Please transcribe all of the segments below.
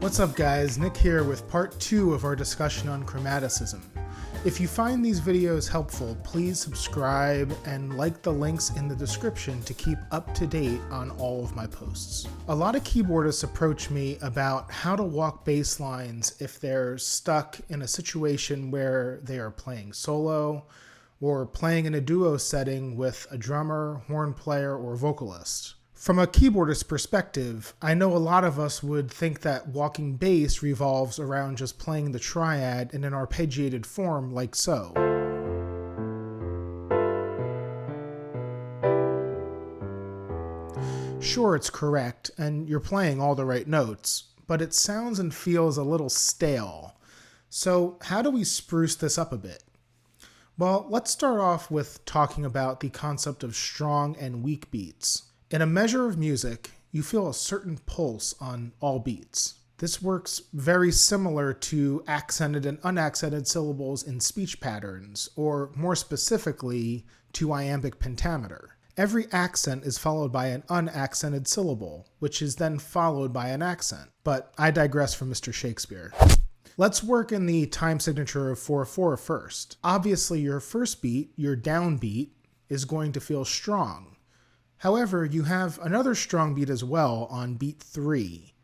What's up guys, Nick here with part 2 of our discussion on chromaticism. If you find these videos helpful, please subscribe and like the links in the description to keep up to date on all of my posts. A lot of keyboardists approach me about how to walk bass lines if they're stuck in a situation where they are playing solo or playing in a duo setting with a drummer, horn player, or vocalist. From a keyboardist perspective, I know a lot of us would think that walking bass revolves around just playing the triad in an arpeggiated form like so. Sure, it's correct, and you're playing all the right notes, but it sounds and feels a little stale. So how do we spruce this up a bit? Well, let's start off with talking about the concept of strong and weak beats. In a measure of music, you feel a certain pulse on all beats. This works very similar to accented and unaccented syllables in speech patterns, or more specifically, to iambic pentameter. Every accent is followed by an unaccented syllable, which is then followed by an accent. But I digress from Mr. Shakespeare. Let's work in the time signature of 4/4 first. Obviously, your first beat, your downbeat, is going to feel strong. However, you have another strong beat as well on beat 3.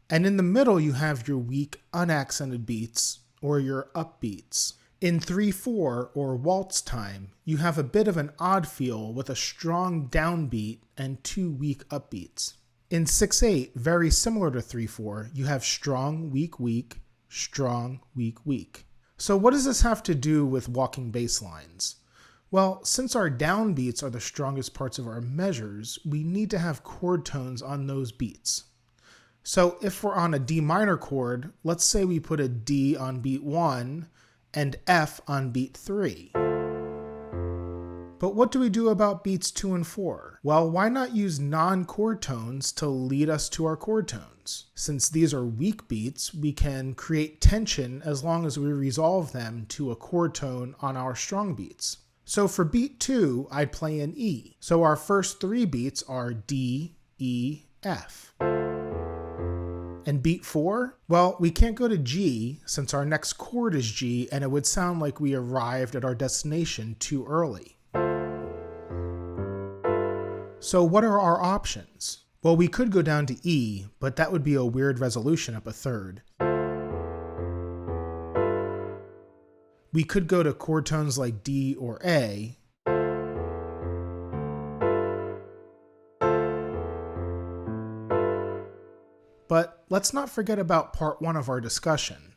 And in the middle, you have your weak unaccented beats, or your upbeats. In 3/4, or waltz time, you have a bit of an odd feel with a strong downbeat and 2 weak upbeats. In 6/8, very similar to 3/4, you have strong, weak, weak, strong, weak, weak. So what does this have to do with walking bass lines? Well, since our downbeats are the strongest parts of our measures, we need to have chord tones on those beats. So if we're on a D minor chord, let's say we put a D on beat 1 and F on beat 3. But what do we do about beats 2 and 4? Well, why not use non-chord tones to lead us to our chord tones? Since these are weak beats, we can create tension as long as we resolve them to a chord tone on our strong beats. So for beat 2, I'd play an E. So our first 3 beats are D, E, F. And beat 4? Well, we can't go to G since our next chord is G and it would sound like we arrived at our destination too early. So what are our options? Well, we could go down to E, but that would be a weird resolution up a third. We could go to chord tones like D or A. But let's not forget about part 1 of our discussion.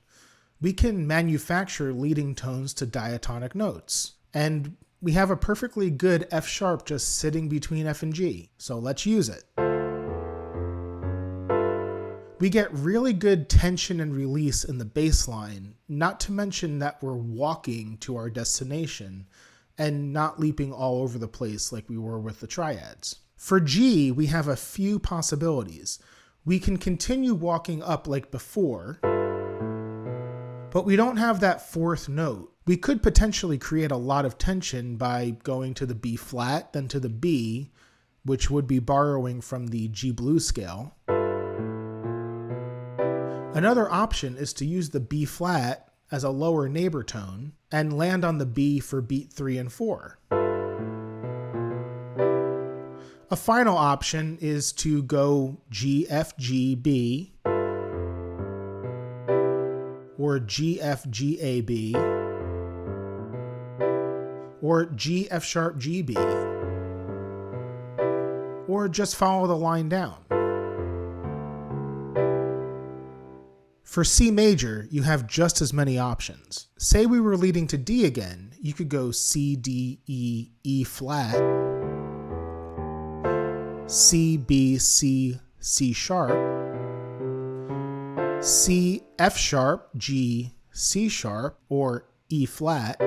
We can manufacture leading tones to diatonic notes. And we have a perfectly good F sharp just sitting between F and G. So let's use it. We get really good tension and release in the bass line, not to mention that we're walking to our destination and not leaping all over the place like we were with the triads. For G, we have a few possibilities. We can continue walking up like before, but we don't have that 4th note. We could potentially create a lot of tension by going to the B flat, then to the B, which would be borrowing from the G blues scale. Another option is to use the B flat as a lower neighbor tone and land on the B for beat 3 and 4. A final option is to go G, F, G, B, or G, F, G, A, B, or G, F sharp, G, B, or just follow the line down. For C major, you have just as many options. Say we were leading to D again, you could go C, D, E, E flat, C, B, C, C sharp, C, F sharp, G, C sharp, or E flat,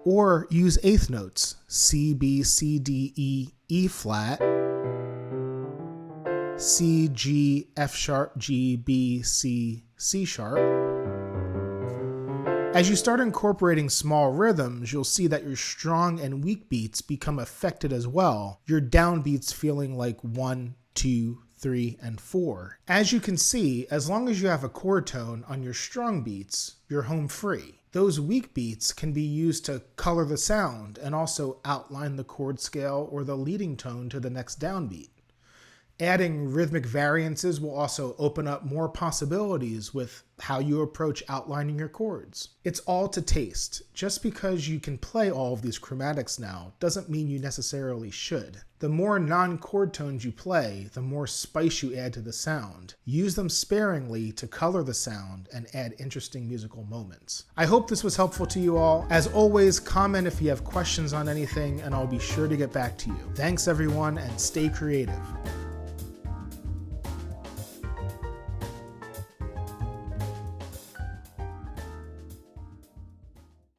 or use eighth notes, C, B, C, D, E, E flat, C, G, F sharp, G, B, C, C sharp, As you start incorporating small rhythms, you'll see that your strong and weak beats become affected as well, your downbeats feeling like 1, 2, 3, and 4. As you can see, as long as you have a chord tone on your strong beats, you're home free. Those weak beats can be used to color the sound and also outline the chord scale or the leading tone to the next downbeat. Adding rhythmic variances will also open up more possibilities with how you approach outlining your chords. It's all to taste. Just because you can play all of these chromatics now doesn't mean you necessarily should. The more non-chord tones you play, the more spice you add to the sound. Use them sparingly to color the sound and add interesting musical moments. I hope this was helpful to you all. As always, comment if you have questions on anything and I'll be sure to get back to you. Thanks everyone, and stay creative.